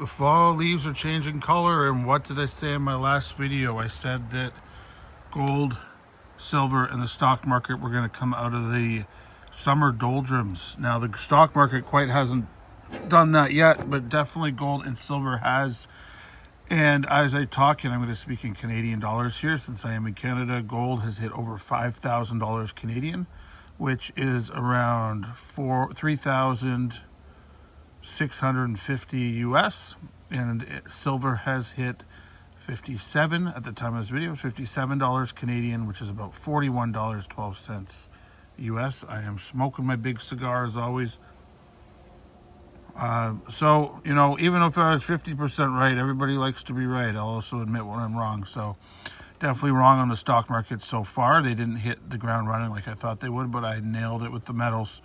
The fall leaves are changing color, and what did I say in my last video? I said that gold, silver, and the stock market were going to come out of the summer doldrums. Now, the stock market quite hasn't done that yet, but definitely gold and silver has. And as I talk, and I'm going to speak in Canadian dollars here since I am in Canada, gold has hit over $5,000 Canadian, which is around 3,650 US, and silver has hit 57 at the time of this video, $57 Canadian, which is about $41.12 US. I am smoking my big cigar as always. So, you know, even if I was 50% right, everybody likes to be right. I'll also admit when I'm wrong. So definitely wrong on the stock market so far. They didn't hit the ground running like I thought they would, but I nailed it with the metals.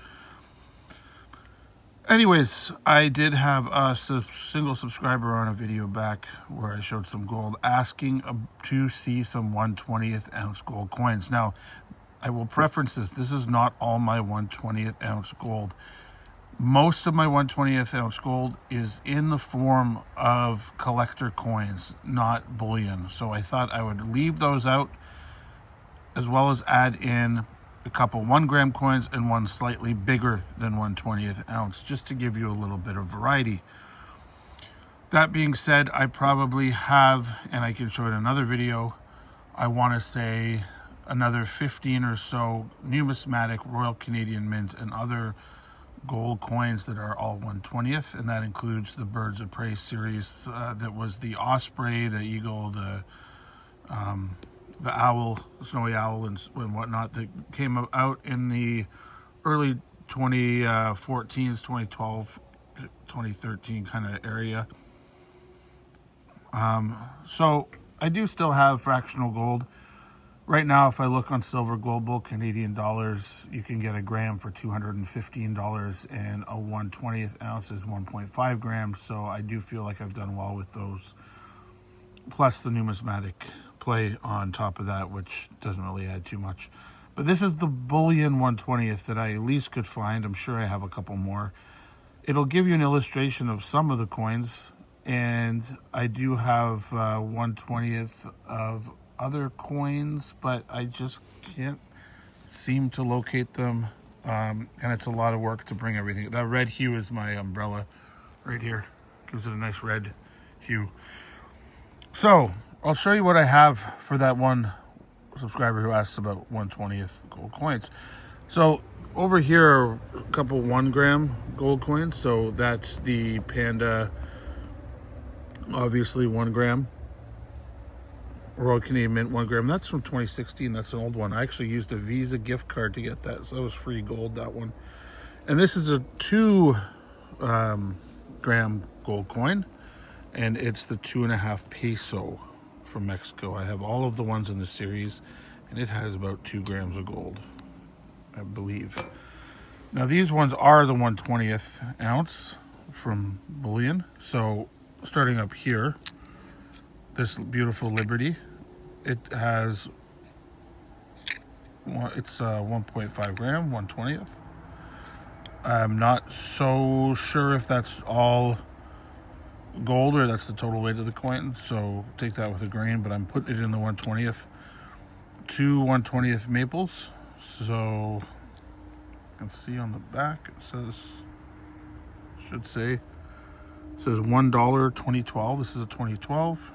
Anyways, I did have a single subscriber on a video back where I showed some gold asking to see some 1/20th ounce gold coins. Now, I will preference this. This is not all my 1/20th ounce gold. Most of my 1/20th ounce gold is in the form of collector coins, not bullion. So I thought I would leave those out, as well as add in a couple 1 gram coins and one slightly bigger than 1/20th ounce, just to give you a little bit of variety. That being said, I probably have, and I can show it in another video, I want to say another 15 or so numismatic Royal Canadian Mint and other gold coins that are all 1/20th, and that includes the Birds of Prey series. That was the Osprey, the Eagle, the Owl, Snowy Owl, and whatnot, that came out in the early 2014s, 2012, 2013 kind of area. So I do still have fractional gold. Right now, if I look on Silver Global, Canadian dollars, you can get a gram for $215, and a 1/20th ounce is 1.5 grams. So I do feel like I've done well with those, plus the numismatic play on top of that, which doesn't really add too much. But this is the bullion 1/20th that I at least could find. I'm sure I have a couple more. It'll give you an illustration of some of the coins, and I do have 1/20th of other coins, but I just can't seem to locate them, and it's a lot of work to bring everything. That red hue is my umbrella right here, gives it a nice red hue. So I'll show you what I have for that one subscriber who asked about 1/20th gold coins. So over here are a couple 1 gram gold coins. So that's the Panda, obviously 1 gram. Royal Canadian Mint 1 gram. That's from 2016. That's an old one. I actually used a Visa gift card to get that, so that was free gold, that one. And this is a 2 gram gold coin, and it's the 2.5 peso from Mexico. I have all of the ones in the series, and it has about 2 grams of gold, I believe. Now these ones are the 1/20th ounce from bullion. So starting up here, this beautiful Liberty, it has, it's 1.5 gram, 1/20th. I'm not so sure if that's all gold or that's the total weight of the coin, so take that with a grain, but I'm putting it in the 1/20th. 2 1/20th maples. So you can see on the back it says, should say, it says $1 2012. This is a 2012.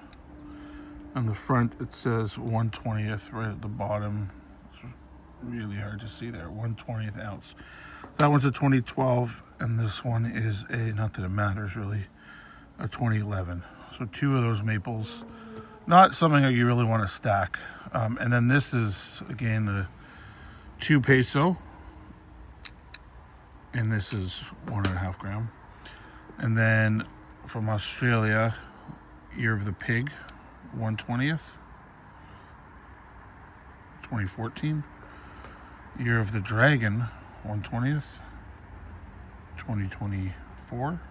On the front, it says 1/20th right at the bottom. It's really hard to see there. 1/20th ounce. That one's a 2012, and this one is a, not that it matters really, a 2011. So 2 of those maples. Not something that you really want to stack. And then this is, again, the 2 peso. And this is 1.5 gram. And then from Australia, Year of the Pig, 1/20th, 2014. Year of the Dragon, 1/20th, 2024.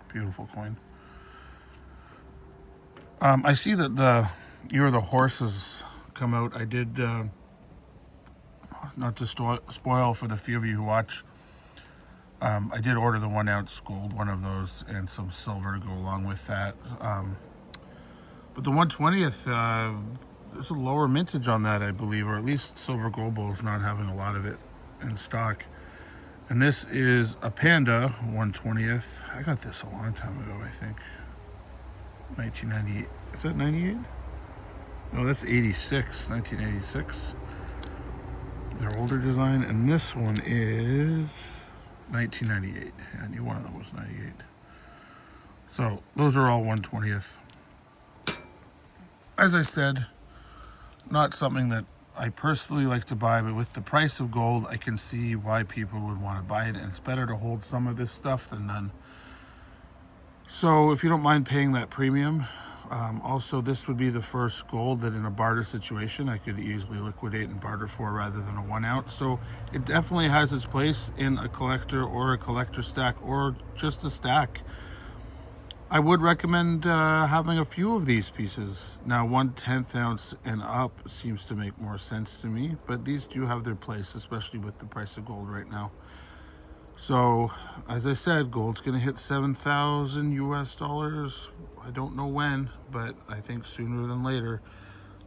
Beautiful coin. I see that the Year of the Horse has come out. I did, not to spoil for the few of you who watch, I did order the 1 ounce gold, one of those, and some silver to go along with that. But the 1/20th, there's a lower mintage on that, I believe, or at least Silver Global is not having a lot of it in stock. And this is a Panda 1/20th. I got this a long time ago, I think. 1998. Is that 98? No, that's 86. 1986. Their older design. And this one is 1998. Yeah, I knew one of them was 98. So those are all 1/20th. As I said, not something that I personally like to buy, but with the price of gold, I can see why people would want to buy it, and it's better to hold some of this stuff than none. So if you don't mind paying that premium, also this would be the first gold that in a barter situation I could easily liquidate and barter for rather than a 1 ounce. So it definitely has its place in a collector or a collector stack or just a stack. I would recommend having a few of these pieces. Now 1/10 ounce and up seems to make more sense to me, but these do have their place, especially with the price of gold right now. So as I said, gold's gonna hit 7,000 US dollars. I don't know when, but I think sooner than later.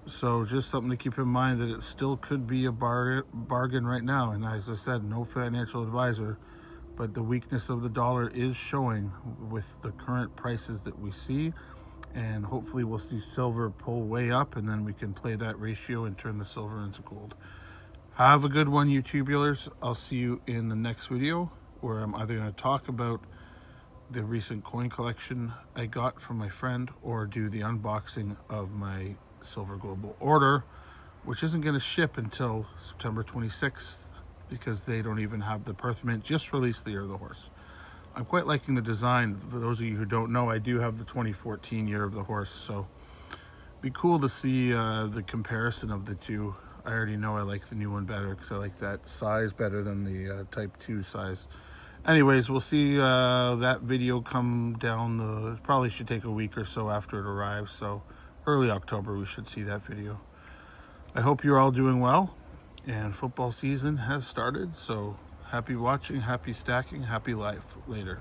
So just something to keep in mind, that it still could be a bargain right now. And as I said, no financial advisor, but the weakness of the dollar is showing with the current prices that we see, and hopefully we'll see silver pull way up, and then we can play that ratio and turn the silver into gold. Have a good one, YouTubulars. I'll see you in the next video, where I'm either going to talk about the recent coin collection I got from my friend, or do the unboxing of my Silver Global order, which isn't going to ship until September 26th. Because they don't even have the Perth Mint just released the Year of the Horse. I'm quite liking the design. For those of you who don't know, I do have the 2014 Year of the Horse, so be cool to see the comparison of the two. I already know I like the new one better because I like that size better than the Type 2 size. Anyways, we'll see that video come down it probably should take a week or so after it arrives, so early October we should see that video. I hope you're all doing well. And football season has started, so happy watching, happy stacking, happy life. Later.